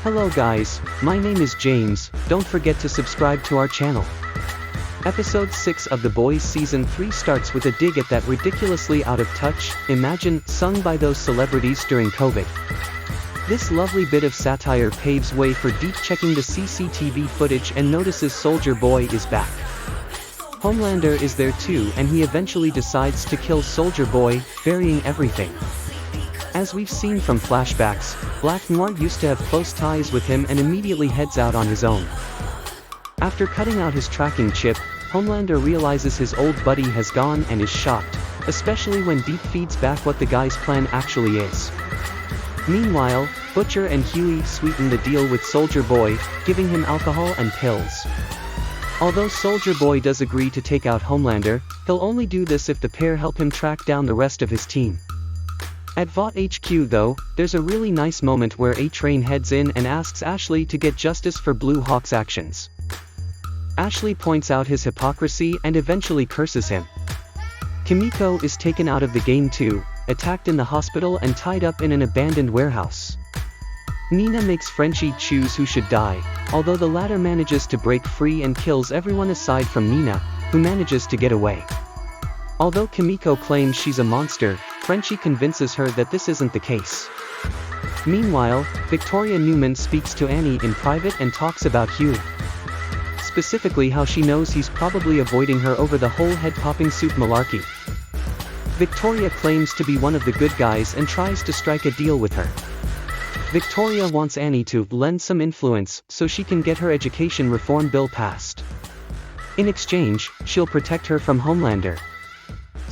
Hello guys, my name is James, don't forget to subscribe to our channel. Episode 6 of The Boys Season 3 starts with a dig at that ridiculously out of touch, Imagine, sung by those celebrities during COVID. This lovely bit of satire paves way for deep checking the CCTV footage and notices Soldier Boy is back. Homelander is there too and he eventually decides to kill Soldier Boy, burying everything. As we've seen from flashbacks, Black Noir used to have close ties with him and immediately heads out on his own. After cutting out his tracking chip, Homelander realizes his old buddy has gone and is shocked, especially when Deep feeds back what the guy's plan actually is. Meanwhile, Butcher and Huey sweeten the deal with Soldier Boy, giving him alcohol and pills. Although Soldier Boy does agree to take out Homelander, he'll only do this if the pair help him track down the rest of his team. At Vought HQ though, there's a really nice moment where A-Train heads in and asks Ashley to get justice for Blue Hawk's actions. Ashley points out his hypocrisy and eventually curses him. Kimiko is taken out of the game too, attacked in the hospital and tied up in an abandoned warehouse. Nina makes Frenchie choose who should die, although the latter manages to break free and kills everyone aside from Nina, who manages to get away. Although Kimiko claims she's a monster, Frenchie convinces her that this isn't the case. Meanwhile, Victoria Newman speaks to Annie in private and talks about Huey. Specifically how she knows he's probably avoiding her over the whole head-popping suit malarkey. Victoria claims to be one of the good guys and tries to strike a deal with her. Victoria wants Annie to lend some influence so she can get her education reform bill passed. In exchange, she'll protect her from Homelander.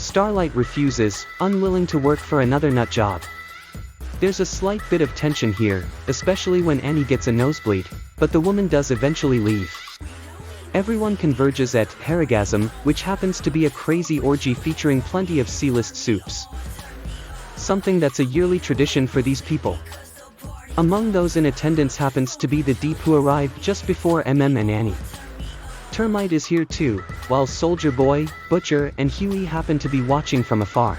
Starlight refuses, unwilling to work for another nut job. There's a slight bit of tension here, especially when Annie gets a nosebleed, but the woman does eventually leave. Everyone converges at Harrigasm, which happens to be a crazy orgy featuring plenty of C-list soups. Something that's a yearly tradition for these people. Among those in attendance happens to be the Deep who arrived just before MM and Annie. Termite is here too, while Soldier Boy, Butcher and Huey happen to be watching from afar.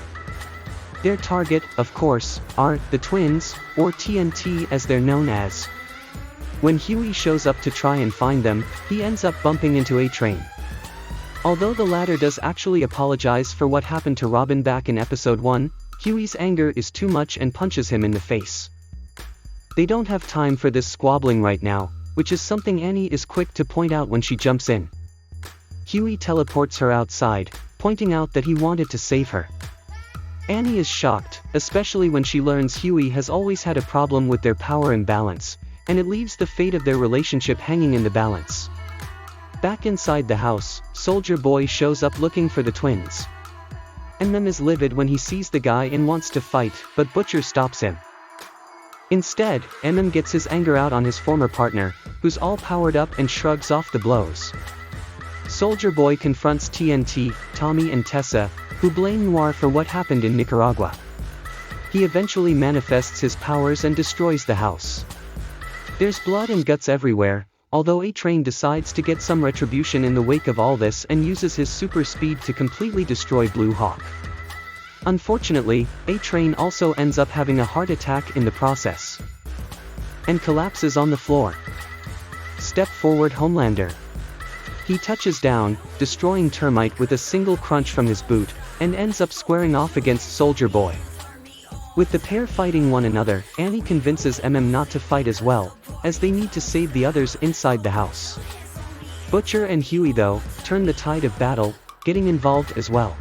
Their target, of course, are the twins, or TNT as they're known as. When Huey shows up to try and find them, he ends up bumping into A-Train. Although the latter does actually apologize for what happened to Robin back in episode 1, Huey's anger is too much and punches him in the face. They don't have time for this squabbling right now, which is something Annie is quick to point out when she jumps in. Huey teleports her outside, pointing out that he wanted to save her. Annie is shocked, especially when she learns Huey has always had a problem with their power imbalance, and it leaves the fate of their relationship hanging in the balance. Back inside the house, Soldier Boy shows up looking for the twins. MM is livid when he sees the guy and wants to fight, but Butcher stops him. Instead, MM gets his anger out on his former partner, who's all powered up and shrugs off the blows. Soldier Boy confronts TNT, Tommy and Tessa, who blame Noir for what happened in Nicaragua. He eventually manifests his powers and destroys the house. There's blood and guts everywhere, although A-Train decides to get some retribution in the wake of all this and uses his super speed to completely destroy Blue Hawk. Unfortunately, A-Train also ends up having a heart attack in the process. And collapses on the floor. Step forward Homelander. He touches down, destroying Termite with a single crunch from his boot, and ends up squaring off against Soldier Boy. With the pair fighting one another, Annie convinces MM not to fight as well, as they need to save the others inside the house. Butcher and Huey though, turn the tide of battle, getting involved as well.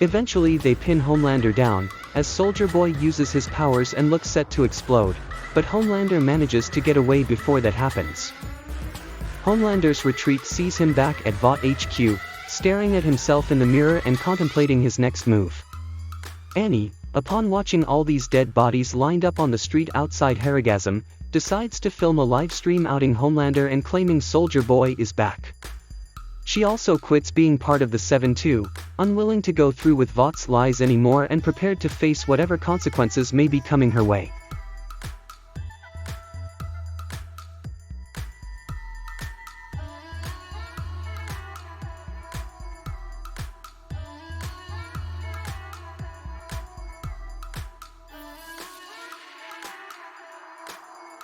Eventually they pin Homelander down, as Soldier Boy uses his powers and looks set to explode, but Homelander manages to get away before that happens. Homelander's retreat sees him back at Vought HQ, staring at himself in the mirror and contemplating his next move. Annie, upon watching all these dead bodies lined up on the street outside Harrigasm, decides to film a livestream outing Homelander and claiming Soldier Boy is back. She also quits being part of the 7-2, unwilling to go through with Vought's lies anymore and prepared to face whatever consequences may be coming her way.